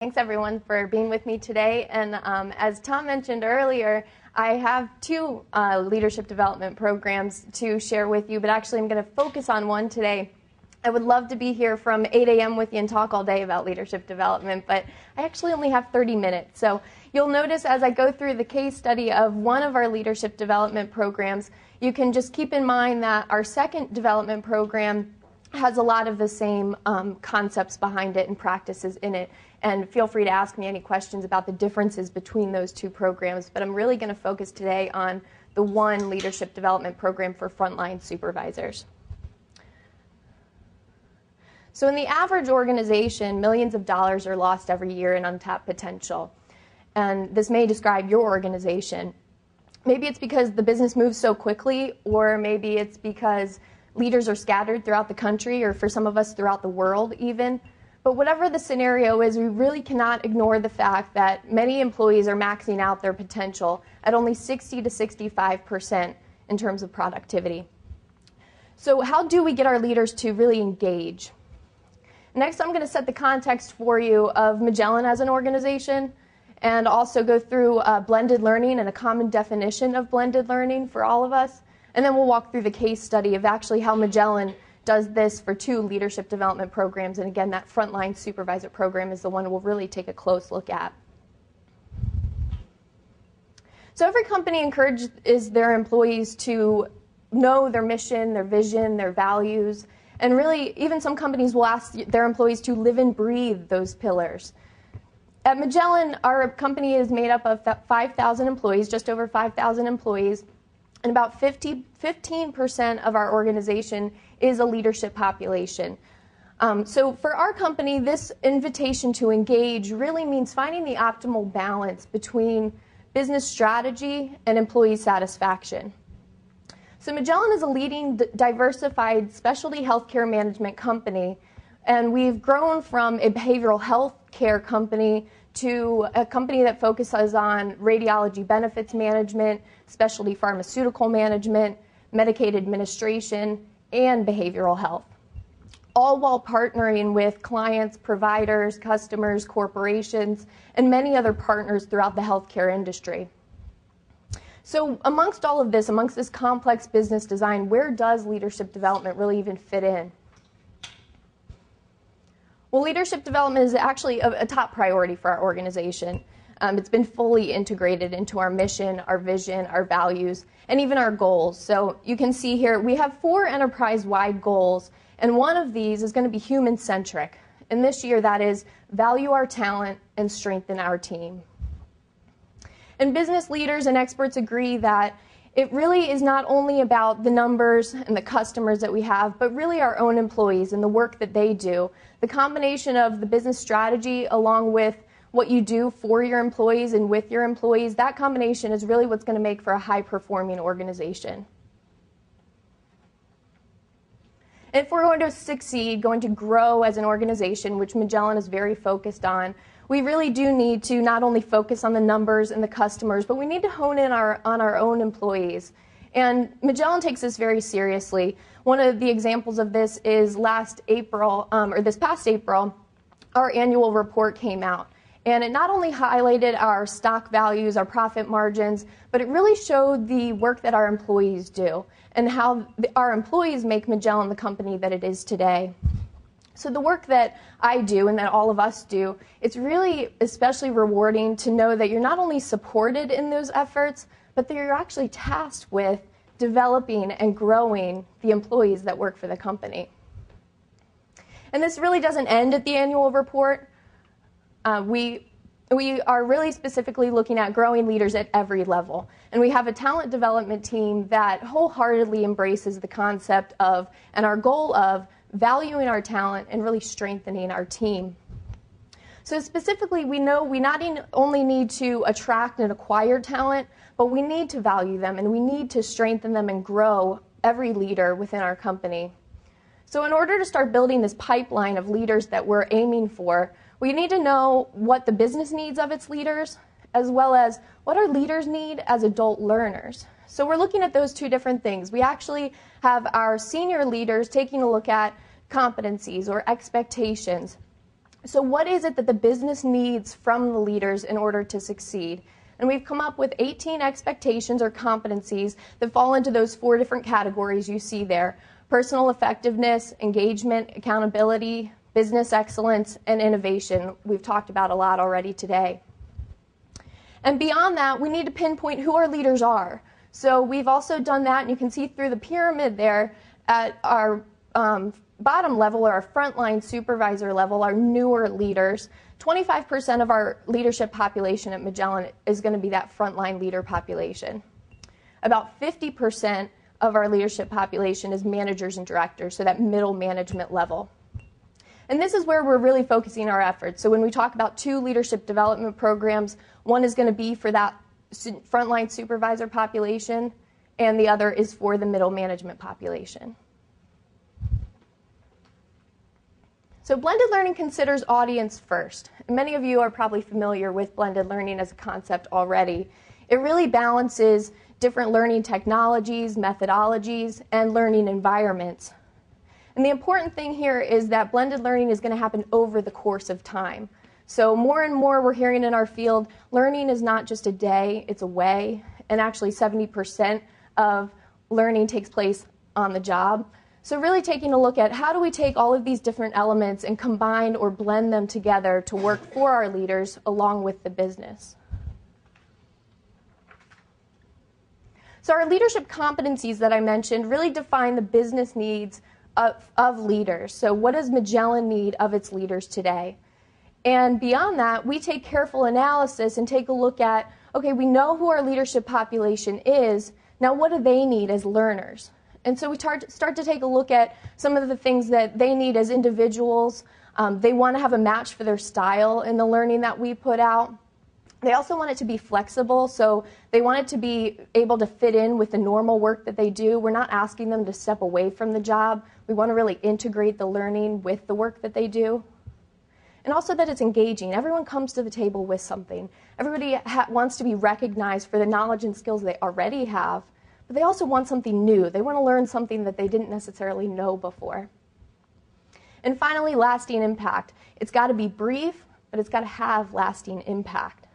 Thanks everyone for being with me today. And as Tom mentioned earlier, I have two leadership development programs to share with you, but actually I'm going to focus on one today. I would love to be here from 8 a.m. with you and talk all day about leadership development, but I actually only have 30 minutes. So you'll notice as I go through the case study of one of our leadership development programs, you can just keep in mind that our second development program has a lot of the same concepts behind it and practices in it. And feel free to ask me any questions about the differences between those two programs. But I'm really going to focus today on the one leadership development program for frontline supervisors. So in the average organization, millions of dollars are lost every year in untapped potential. And this may describe your organization. Maybe it's because the business moves so quickly, or maybe it's because leaders are scattered throughout the country, or for some of us throughout the world even. But whatever the scenario is, we really cannot ignore the fact that many employees are maxing out their potential at only 60 to 65% in terms of productivity. So how do we get our leaders to really engage? Next, I'm going to set the context for you of Magellan as an organization, and also go through blended learning and a common definition of blended learning for all of us. And then we'll walk through the case study of actually how Magellan does this for two leadership development programs. And again, that frontline supervisor program is the one we'll really take a close look at. So every company encourages their employees to know their mission, their vision, their values. And really, even some companies will ask their employees to live and breathe those pillars. At Magellan, our company is made up of 5,000 employees, just over 5,000 employees. And about 15% of our organization is a leadership population. So for our company, this invitation to engage really means finding the optimal balance between business strategy and employee satisfaction. So Magellan is a leading diversified specialty healthcare management company, and we've grown from a behavioral health care company to a company that focuses on radiology benefits management, specialty pharmaceutical management, Medicaid administration, and behavioral health, all while partnering with clients, providers, customers, corporations, and many other partners throughout the healthcare industry. So amongst all of this, amongst this complex business design, where does leadership development really even fit in? Well, leadership development is actually a top priority for our organization. It's been fully integrated into our mission, our vision, our values, and even our goals. So you can see here we have 4 enterprise-wide goals, and one of these is going to be human-centric. And this year that is value our talent and strengthen our team. And business leaders and experts agree that it really is not only about the numbers and the customers that we have, but really our own employees and the work that they do. The combination of the business strategy along with what you do for your employees and with your employees, that combination is really what's going to make for a high-performing organization. If we're going to succeed, going to grow as an organization, which Magellan is very focused on, we really do need to not only focus on the numbers and the customers, but we need to hone in on our own employees. And Magellan takes this very seriously. One of the examples of this is this past April, our annual report came out. And it not only highlighted our stock values, our profit margins, but it really showed the work that our employees do and how our employees make Magellan the company that it is today. So the work that I do and that all of us do, it's really especially rewarding to know that you're not only supported in those efforts, but that you're actually tasked with developing and growing the employees that work for the company. And this really doesn't end at the annual report. We are really specifically looking at growing leaders at every level. And we have a talent development team that wholeheartedly embraces the concept of and our goal of valuing our talent and really strengthening our team. So specifically, we know we not only need to attract and acquire talent, but we need to value them and we need to strengthen them and grow every leader within our company. So in order to start building this pipeline of leaders that we're aiming for, we need to know what the business needs of its leaders, as well as what our leaders need as adult learners. So we're looking at those two different things. We actually have our senior leaders taking a look at competencies or expectations. So what is it that the business needs from the leaders in order to succeed? And we've come up with 18 expectations or competencies that fall into those 4 different categories you see there: personal effectiveness, engagement, accountability, business excellence, and innovation. We've talked about a lot already today. And beyond that, we need to pinpoint who our leaders are. So we've also done that, and you can see through the pyramid there at our bottom level, or our frontline supervisor level, our newer leaders. 25% of our leadership population at Magellan is going to be that frontline leader population. About 50% of our leadership population is managers and directors, so that middle management level. And this is where we're really focusing our efforts. So when we talk about 2 leadership development programs, one is going to be for that frontline supervisor population, and the other is for the middle management population. So blended learning considers audience first. And many of you are probably familiar with blended learning as a concept already. It really balances different learning technologies, methodologies, and learning environments. And the important thing here is that blended learning is going to happen over the course of time. So more and more we're hearing in our field, learning is not just a day, it's a way. And actually 70% of learning takes place on the job. So really taking a look at how do we take all of these different elements and combine or blend them together to work for our leaders along with the business. So our leadership competencies that I mentioned really define the business needs of leaders. So what does Magellan need of its leaders today? And beyond that, we take careful analysis and take a look at, okay, we know who our leadership population is. Now what do they need as learners? And so we start to take a look at some of the things that they need as individuals. They want to have a match for their style in the learning that we put out. They also want it to be flexible, so they want it to be able to fit in with the normal work that they do. We're not asking them to step away from the job. We want to really integrate the learning with the work that they do. And also that it's engaging. Everyone comes to the table with something. Everybody wants to be recognized for the knowledge and skills they already have, but they also want something new. They want to learn something that they didn't necessarily know before. And finally, lasting impact. It's got to be brief, but it's got to have lasting impact.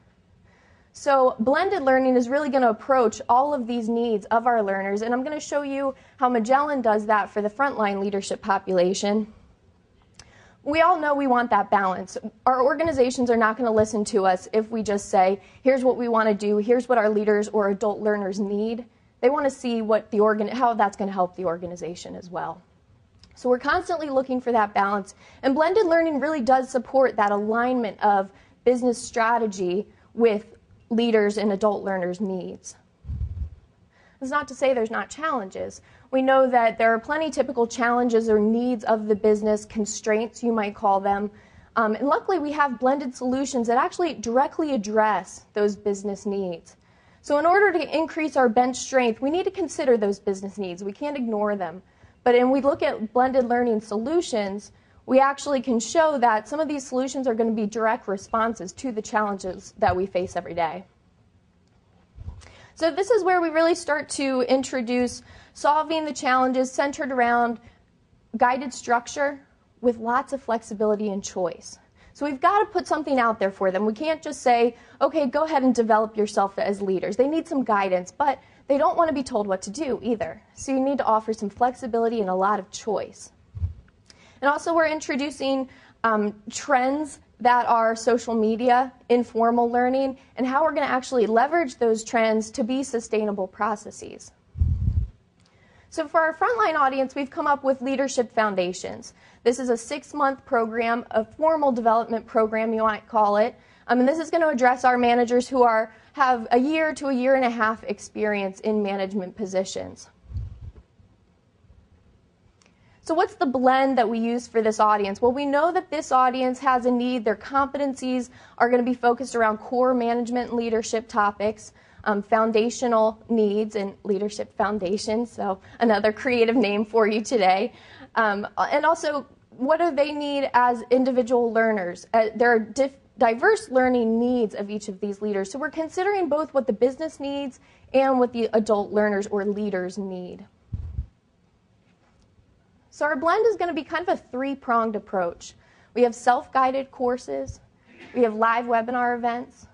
So blended learning is really going to approach all of these needs of our learners, and I'm going to show you how Magellan does that for the frontline leadership population. We all know we want that balance. Our organizations are not going to listen to us if we just say, here's what we want to do, here's what our leaders or adult learners need. They want to see what how that's going to help the organization as well. So we're constantly looking for that balance, and blended learning really does support that alignment of business strategy with leaders and adult learners' needs. That's not to say there's not challenges. We know that there are plenty typical challenges or needs of the business, constraints you might call them, and luckily we have blended solutions that actually directly address those business needs. So in order to increase our bench strength, we need to consider those business needs. We can't ignore them. But when we look at blended learning solutions, we actually can show that some of these solutions are going to be direct responses to the challenges that we face every day. So this is where we really start to introduce solving the challenges centered around guided structure with lots of flexibility and choice. So we've got to put something out there for them. We can't just say, okay, go ahead and develop yourself as leaders. They need some guidance, but they don't want to be told what to do either. So you need to offer some flexibility and a lot of choice. And also we're introducing trends that are social media, informal learning, and how we're going to actually leverage those trends to be sustainable processes. So for our frontline audience, we've come up with Leadership Foundations. This is a 6-month program, a formal development program you might call it. And this is going to address our managers who have a year to a year and a half experience in management positions. So what's the blend that we use for this audience? Well, we know that this audience has a need. Their competencies are going to be focused around core management and leadership topics, foundational needs and leadership foundations, so another creative name for you today. And also, what do they need as individual learners? There are diverse learning needs of each of these leaders. So we're considering both what the business needs and what the adult learners or leaders need. So our blend is going to be kind of a 3-pronged approach. We have self-guided courses, we have live webinar events,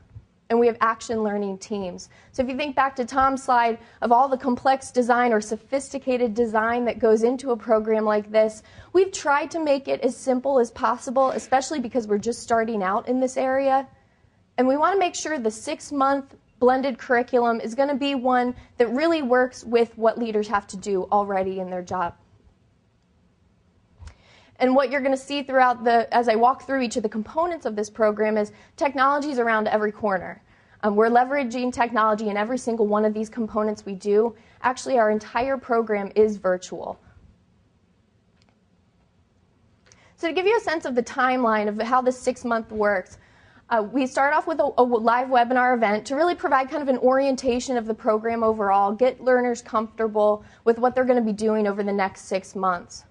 and we have action learning teams. So if you think back to Tom's slide of all the complex design or sophisticated design that goes into a program like this, we've tried to make it as simple as possible, especially because we're just starting out in this area. And we want to make sure the 6-month blended curriculum is going to be one that really works with what leaders have to do already in their job. And what you're going to see throughout as I walk through each of the components of this program is technology is around every corner. We're leveraging technology in every single one of these components we do. Actually, our entire program is virtual. So to give you a sense of the timeline of how this 6-month works, we start off with a live webinar event to really provide kind of an orientation of the program overall, get learners comfortable with what they're going to be doing over the next 6 months.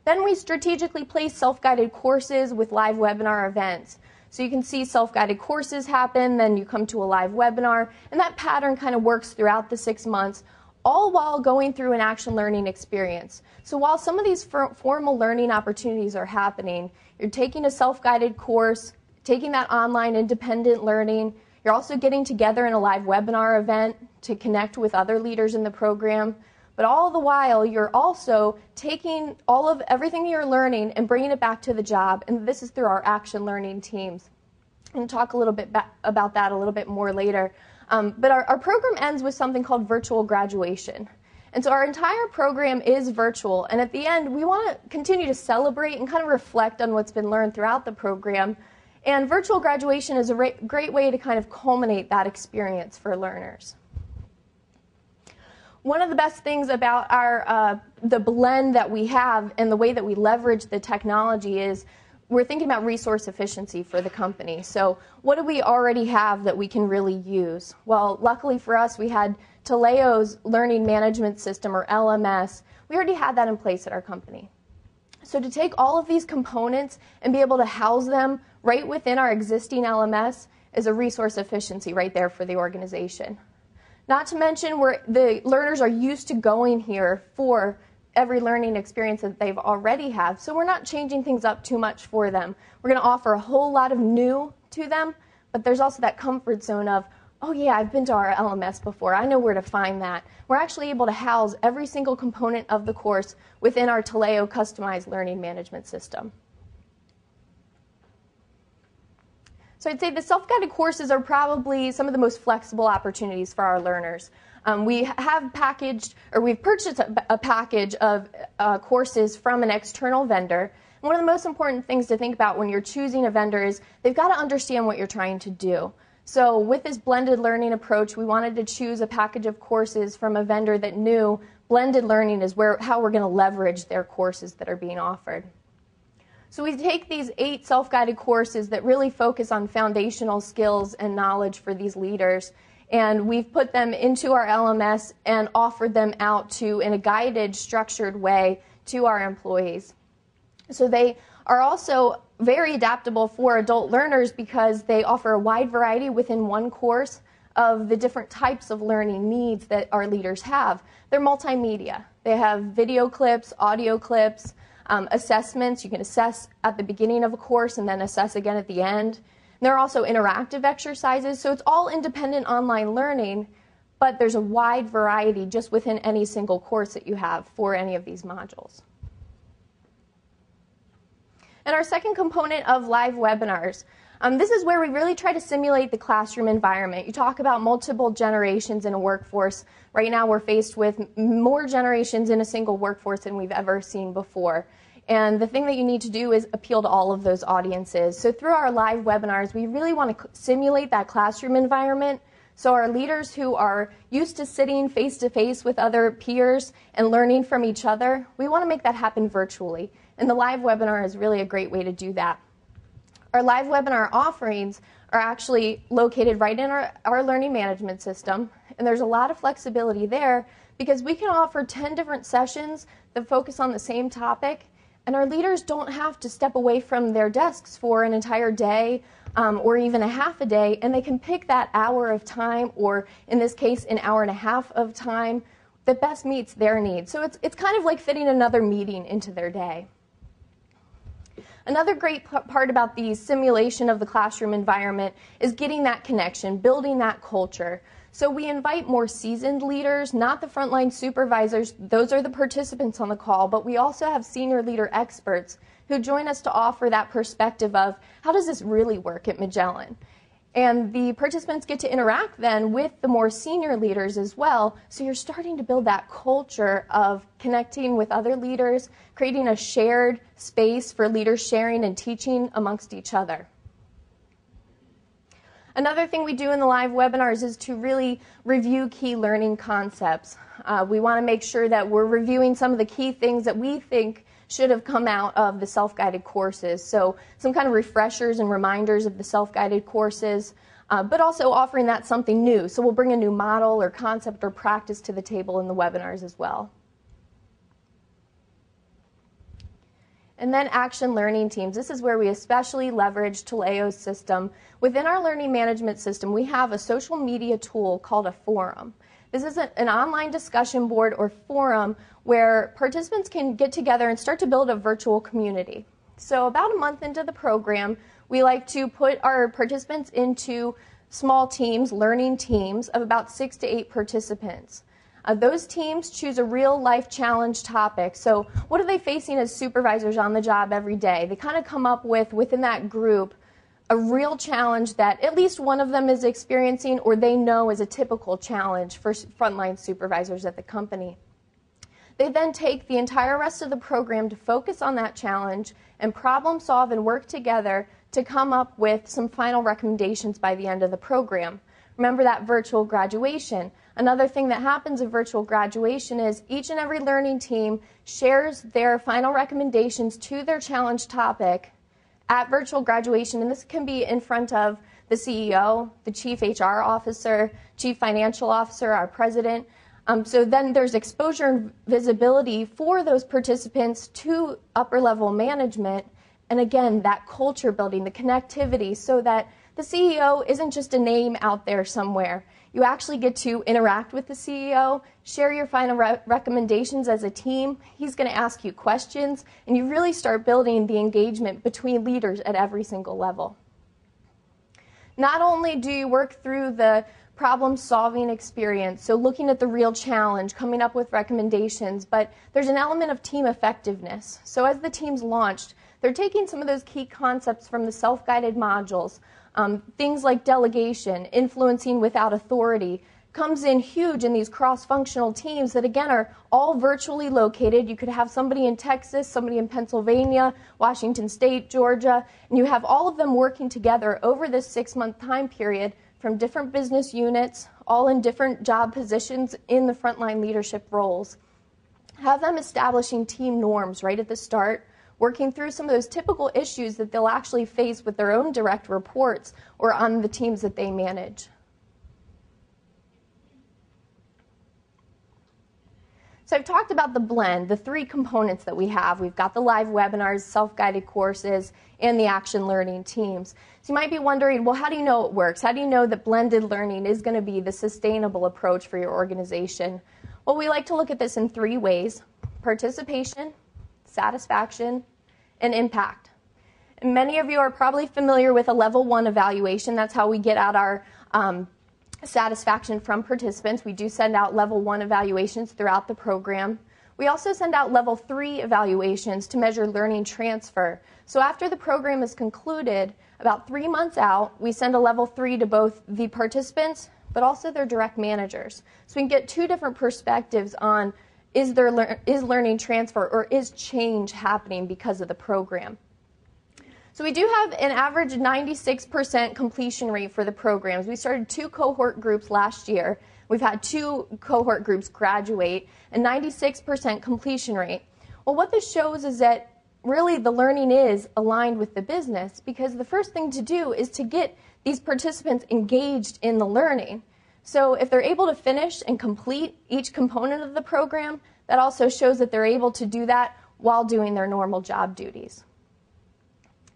Then we strategically place self-guided courses with live webinar events. So you can see self-guided courses happen, then you come to a live webinar, and that pattern kind of works throughout the 6 months, all while going through an action learning experience. So while some of these formal learning opportunities are happening, you're taking a self-guided course, taking that online independent learning, you're also getting together in a live webinar event to connect with other leaders in the program. But all the while, you're also taking everything you're learning and bringing it back to the job, and this is through our action learning teams. And talk a little bit about that a little bit more later. But our program ends with something called virtual graduation. And so our entire program is virtual, and at the end, we want to continue to celebrate and kind of reflect on what's been learned throughout the program. And virtual graduation is a great way to kind of culminate that experience for learners. One of the best things about the blend that we have and the way that we leverage the technology is we're thinking about resource efficiency for the company. So what do we already have that we can really use? Well, luckily for us, we had Taleo's Learning Management System, or LMS. We already had that in place at our company. So to take all of these components and be able to house them right within our existing LMS is a resource efficiency right there for the organization. Not to mention the learners are used to going here for every learning experience that they've already had, so we're not changing things up too much for them. We're going to offer a whole lot of new to them, but there's also that comfort zone of, oh yeah, I've been to our LMS before, I know where to find that. We're actually able to house every single component of the course within our Taleo customized learning management system. So I'd say the self-guided courses are probably some of the most flexible opportunities for our learners. We've purchased a package of courses from an external vendor. And one of the most important things to think about when you're choosing a vendor is they've got to understand what you're trying to do. So with this blended learning approach, we wanted to choose a package of courses from a vendor that knew blended learning is how we're going to leverage their courses that are being offered. So we take these 8 self-guided courses that really focus on foundational skills and knowledge for these leaders, and we've put them into our LMS and offered them out in a guided, structured way to our employees. So they are also very adaptable for adult learners because they offer a wide variety within one course of the different types of learning needs that our leaders have. They're multimedia. They have video clips, audio clips, assessments. You can assess at the beginning of a course and then assess again at the end. And there are also interactive exercises, so it's all independent online learning, but there's a wide variety just within any single course that you have for any of these modules. And our second component of live webinars. This is where we really try to simulate the classroom environment. You talk about multiple generations in a workforce. Right now we're faced with more generations in a single workforce than we've ever seen before. And the thing that you need to do is appeal to all of those audiences. So through our live webinars, we really want to simulate that classroom environment. So our leaders who are used to sitting face-to-face with other peers and learning from each other, we want to make that happen virtually. And the live webinar is really a great way to do that. Our live webinar offerings are actually located right in our learning management system, and there's a lot of flexibility there because we can offer 10 different sessions that focus on the same topic, and our leaders don't have to step away from their desks for an entire day or even a half a day, and they can pick that hour of time, or in this case, an hour and a half of time that best meets their needs. So it's kind of like fitting another meeting into their day. Another great part about the simulation of the classroom environment is getting that connection, building that culture. So we invite more seasoned leaders, not the frontline supervisors. Those are the participants on the call, but we also have senior leader experts who join us to offer that perspective of how does this really work at Magellan? And the participants get to interact then with the more senior leaders as well. So you're starting to build that culture of connecting with other leaders, creating a shared space for leaders sharing and teaching amongst each other. Another thing we do in the live webinars is to really review key learning concepts. We want to make sure that we're reviewing some of the key things that we think should have come out of the self-guided courses. So some kind of refreshers and reminders of the self-guided courses, but also offering that something new. So we'll bring a new model or concept or practice to the table in the webinars as well. And then action learning teams. This is where we especially leverage Teleo's system. Within our learning management system, we have a social media tool called a forum. This is an online discussion board or forum where participants can get together and start to build a virtual community. So about a month into the program, we like to put our participants into small teams, learning teams of about 6 to 8 participants. Those teams choose a real-life challenge topic. So what are they facing as supervisors on the job every day? They kind of come up with, within that group, a real challenge that at least one of them is experiencing or they know is a typical challenge for frontline supervisors at the company. They then take the entire rest of the program to focus on that challenge and problem solve and work together to come up with some final recommendations by the end of the program. Remember that virtual graduation. Another thing that happens at virtual graduation is each and every learning team shares their final recommendations to their challenge topic at virtual graduation, and this can be in front of the CEO, the Chief HR Officer, Chief Financial Officer, our President. So then there's exposure and visibility for those participants to upper level management, and again, that culture building, the connectivity, so that the CEO isn't just a name out there somewhere. You actually get to interact with the CEO, share your final recommendations as a team. He's going to ask you questions, and you really start building the engagement between leaders at every single level. Not only do you work through the problem-solving experience, so looking at the real challenge, coming up with recommendations, but there's an element of team effectiveness. So as the team's launched, they're taking some of those key concepts from the self-guided modules. Things like delegation, influencing without authority, comes in huge in these cross-functional teams that, again, are all virtually located. You could have somebody in Texas, somebody in Pennsylvania, Washington State, Georgia, and you have all of them working together over this 6-month time period from different business units, all in different job positions in the frontline leadership roles. Have them establishing team norms right at the start, working through some of those typical issues that they'll actually face with their own direct reports or on the teams that they manage. So I've talked about the blend, the 3 components that we have. We've got the live webinars, self-guided courses, and the action learning teams. So you might be wondering, well, how do you know it works? How do you know that blended learning is going to be the sustainable approach for your organization? Well, we like to look at this in 3 ways: participation, satisfaction, and impact. And many of you are probably familiar with a level 1 evaluation. That's how we get out our satisfaction from participants. We do send out level 1 evaluations throughout the program. We also send out level 3 evaluations to measure learning transfer. So after the program is concluded, about 3 months out, we send a level 3 to both the participants, but also their direct managers. So we can get 2 different perspectives on is learning transfer or is change happening because of the program. So we do have an average 96% completion rate for the programs. We started 2 cohort groups last year. We've had 2 cohort groups graduate, and 96% completion rate. Well, what this shows is that really the learning is aligned with the business, because the first thing to do is to get these participants engaged in the learning. So if they're able to finish and complete each component of the program, that also shows that they're able to do that while doing their normal job duties.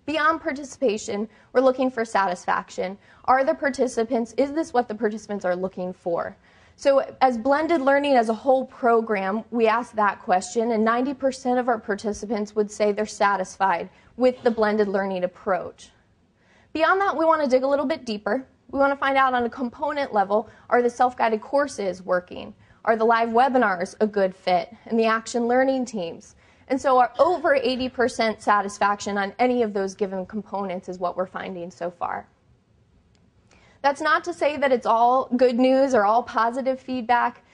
Beyond participation, we're looking for satisfaction. Is this what the participants are looking for? So as blended learning as a whole program, we ask that question, and 90% of our participants would say they're satisfied with the blended learning approach. Beyond that, we want to dig a little bit deeper. We want to find out on a component level, are the self-guided courses working? Are the live webinars a good fit? And the action learning teams? And so our over 80% satisfaction on any of those given components is what we're finding so far. That's not to say that it's all good news or all positive feedback.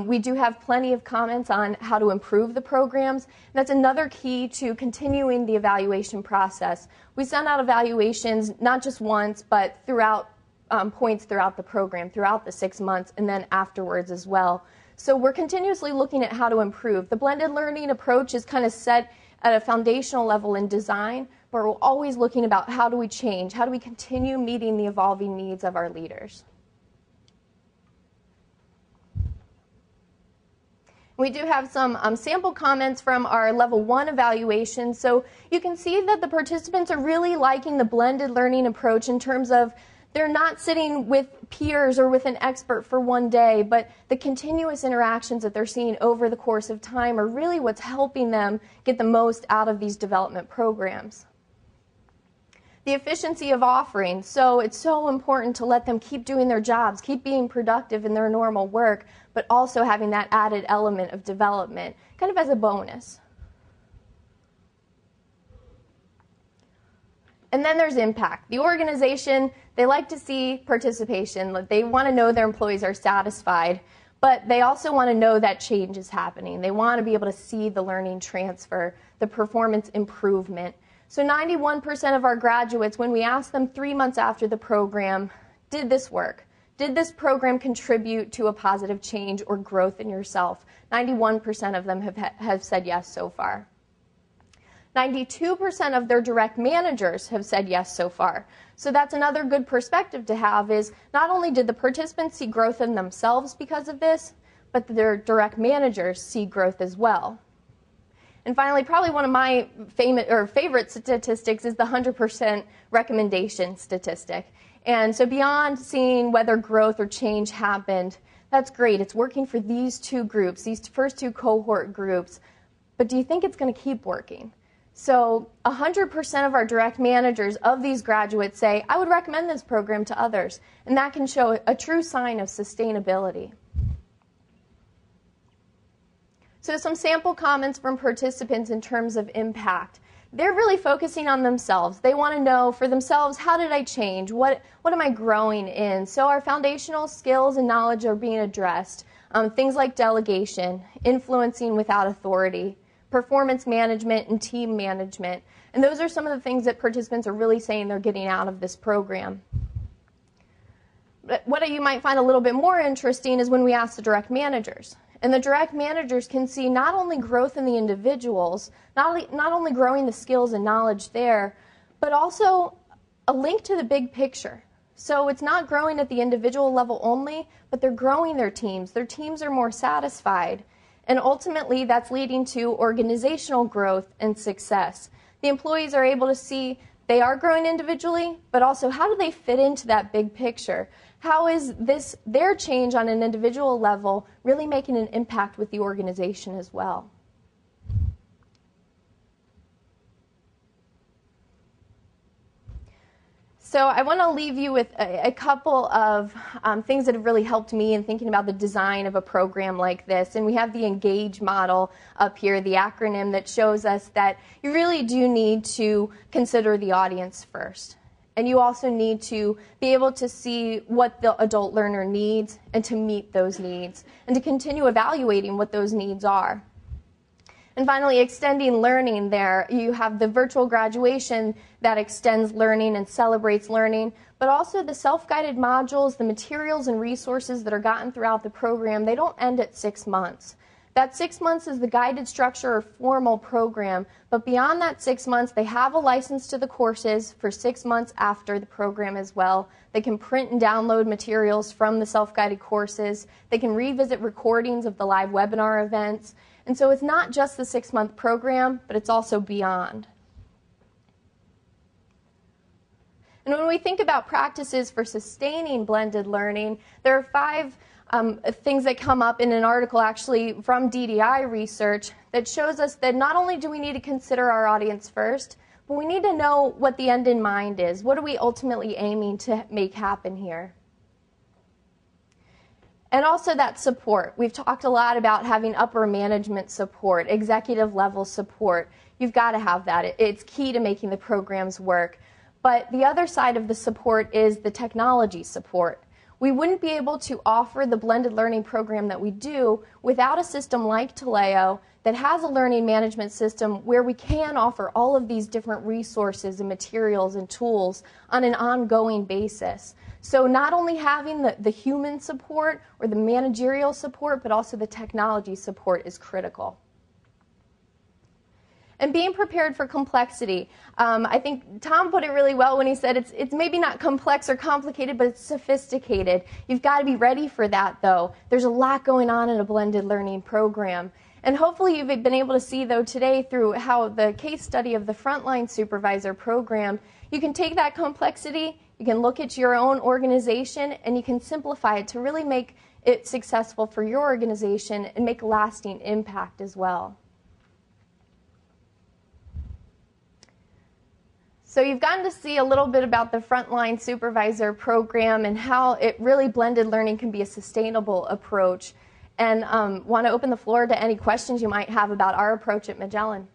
We do have plenty of comments on how to improve the programs. And that's another key to continuing the evaluation process. We send out evaluations not just once, but throughout points throughout the program, throughout the 6 months, and then afterwards as well. So we're continuously looking at how to improve. The blended learning approach is kind of set at a foundational level in design, but we're always looking about how do we change, how do we continue meeting the evolving needs of our leaders. We do have some sample comments from our level 1 evaluation. So you can see that the participants are really liking the blended learning approach in terms of they're not sitting with peers or with an expert for one day, but the continuous interactions that they're seeing over the course of time are really what's helping them get the most out of these development programs. The efficiency of offering. So it's so important to let them keep doing their jobs, keep being productive in their normal work, but also having that added element of development, kind of as a bonus. And then there's impact. The organization, they like to see participation. They want to know their employees are satisfied, but they also want to know that change is happening. They want to be able to see the learning transfer, the performance improvement. So 91% of our graduates, when we asked them 3 months after the program, did this work? Did this program contribute to a positive change or growth in yourself? 91% of them have said yes so far. 92% of their direct managers have said yes so far. So that's another good perspective to have is not only did the participants see growth in themselves because of this, but their direct managers see growth as well. And finally, probably one of my favorite statistics is the 100% recommendation statistic. And so beyond seeing whether growth or change happened, that's great. It's working for these two groups, these first two cohort groups. But do you think it's going to keep working? So 100% of our direct managers of these graduates say, I would recommend this program to others. And that can show a true sign of sustainability. So some sample comments from participants in terms of impact. They're really focusing on themselves. They want to know for themselves, how did I change? What am I growing in? So our foundational skills and knowledge are being addressed. Things like delegation, influencing without authority, performance management, and team management. And those are some of the things that participants are really saying they're getting out of this program. But what you might find a little bit more interesting is when we ask the direct managers. And the direct managers can see not only growth in the individuals, not only growing the skills and knowledge there, but also a link to the big picture. So it's not growing at the individual level only, but they're growing their teams. Their teams are more satisfied. And ultimately, that's leading to organizational growth and success. The employees are able to see they are growing individually, but also how do they fit into that big picture? How is their change on an individual level really making an impact with the organization as well? So I want to leave you with a couple of things that have really helped me in thinking about the design of a program like this. And we have the ENGAGE model up here, the acronym that shows us that you really do need to consider the audience first. And you also need to be able to see what the adult learner needs and to meet those needs and to continue evaluating what those needs are. And finally, extending learning there. You have the virtual graduation that extends learning and celebrates learning, but also the self-guided modules, the materials and resources that are gotten throughout the program, they don't end at 6 months. That 6 months is the guided structure or formal program, but beyond that 6 months, they have a license to the courses for 6 months after the program as well. They can print and download materials from the self-guided courses. They can revisit recordings of the live webinar events. And so it's not just the 6-month program, but it's also beyond. And when we think about practices for sustaining blended learning, there are 5 things that come up in an article actually from DDI research that shows us that not only do we need to consider our audience first, but but we need to know what the end in mind is. What are we ultimately aiming to make happen here? And also that support. We've talked a lot about having upper management support, executive level support. You've got to have that. It's key to making the programs work. But the other side of the support is the technology support. We wouldn't be able to offer the blended learning program that we do without a system like Taleo that has a learning management system where we can offer all of these different resources and materials and tools on an ongoing basis. So not only having the human support or the managerial support, but also the technology support is critical. And being prepared for complexity. I think Tom put it really well when he said it's maybe not complex or complicated, but it's sophisticated. You've got to be ready for that, though. There's a lot going on in a blended learning program. And hopefully you've been able to see, though, today through how the case study of the frontline supervisor program, you can take that complexity, you can look at your own organization, and you can simplify it to really make it successful for your organization and make lasting impact as well. So you've gotten to see a little bit about the frontline supervisor program and how it really blended learning can be a sustainable approach. And want to open the floor to any questions you might have about our approach at Magellan.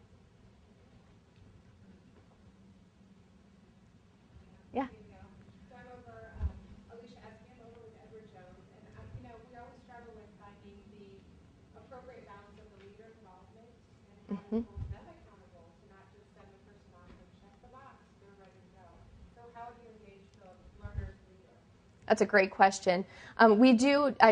Yeah. Mm-hmm. That's a great question. I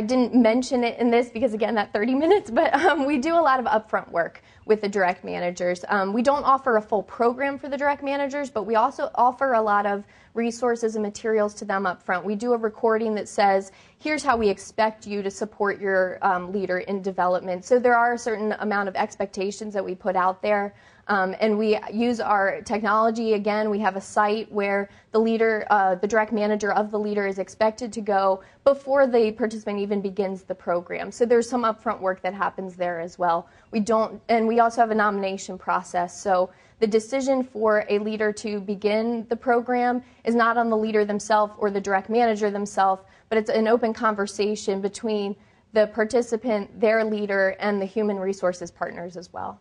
didn't mention it in this because, again, that 30 minutes, but we do a lot of upfront work with the direct managers. We don't offer a full program for the direct managers, but we also offer a lot of resources and materials to them up front. We do a recording that says, here's how we expect you to support your leader in development. So there are a certain amount of expectations that we put out there. And we use our technology. Again, we have a site where the leader, the direct manager of the leader is expected to go before the participant even begins the program. So there's some upfront work that happens there as well. And we also have a nomination process. So the decision for a leader to begin the program is not on the leader themselves or the direct manager themselves, but it's an open conversation between the participant, their leader, and the human resources partners as well.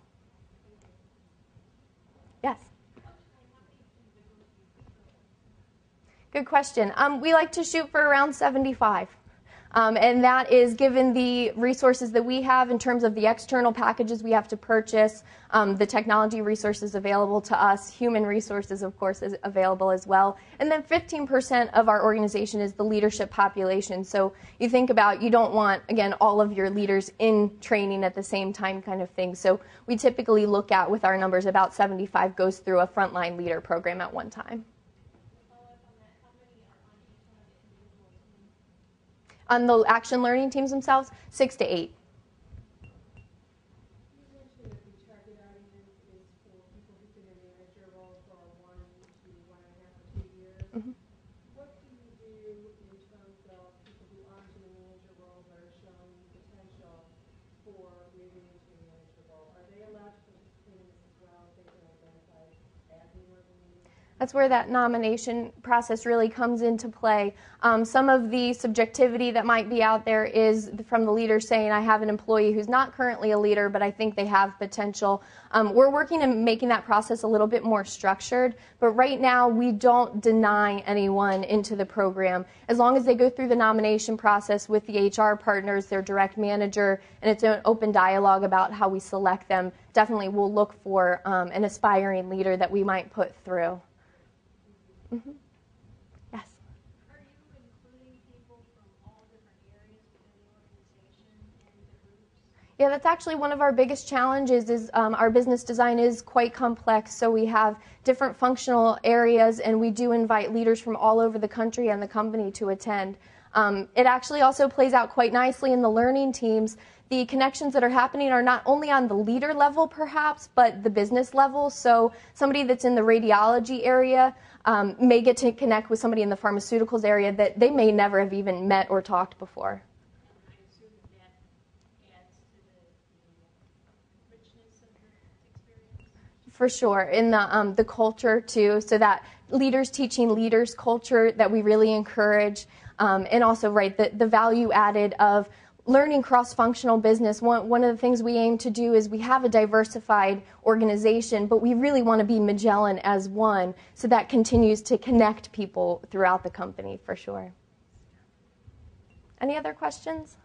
Yes. Good question. We like to shoot for around 75. And that is given the resources that we have in terms of the external packages we have to purchase, the technology resources available to us, human resources, of course, is available as well. And then 15% of our organization is the leadership population. So you think about, you don't want, again, all of your leaders in training at the same time kind of thing. So we typically look at, with our numbers, about 75 goes through a frontline leader program at one time. On the action learning teams themselves, 6 to 8. You mentioned that the target audience is for people who've been in a manager role for 1 to 1.5 or 2 years. Mm-hmm. What do you do in terms of people who aren't in a manager role but are showing potential for moving into a manager role? Are they allowed to participate in this as well if they've been identified as a manager? That's where that nomination process really comes into play. Some of the subjectivity that might be out there is from the leader saying, I have an employee who's not currently a leader, but I think they have potential. We're working on making that process a little bit more structured, but right now we don't deny anyone into the program. As long as they go through the nomination process with the HR partners, their direct manager, and it's an open dialogue about how we select them, definitely we'll look for an aspiring leader that we might put through. Mm-hmm. Yes. Are you including people from all different areas within the organization in the groups? Yeah, that's actually one of our biggest challenges is our business design is quite complex, so we have different functional areas, and we do invite leaders from all over the country and the company to attend. It actually also plays out quite nicely in the learning teams. The connections that are happening are not only on the leader level, perhaps, but the business level. So somebody that's in the radiology area may get to connect with somebody in the pharmaceuticals area that they may never have even met or talked before. I assume that adds to the richness of the experience. For sure, in the culture too, so that leaders teaching leaders culture that we really encourage, and also the value added of learning cross-functional business. One of the things we aim to do is we have a diversified organization, but we really want to be Magellan as one, so that continues to connect people throughout the company for sure. Any other questions?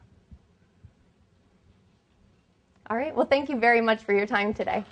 All right, well, thank you very much for your time today.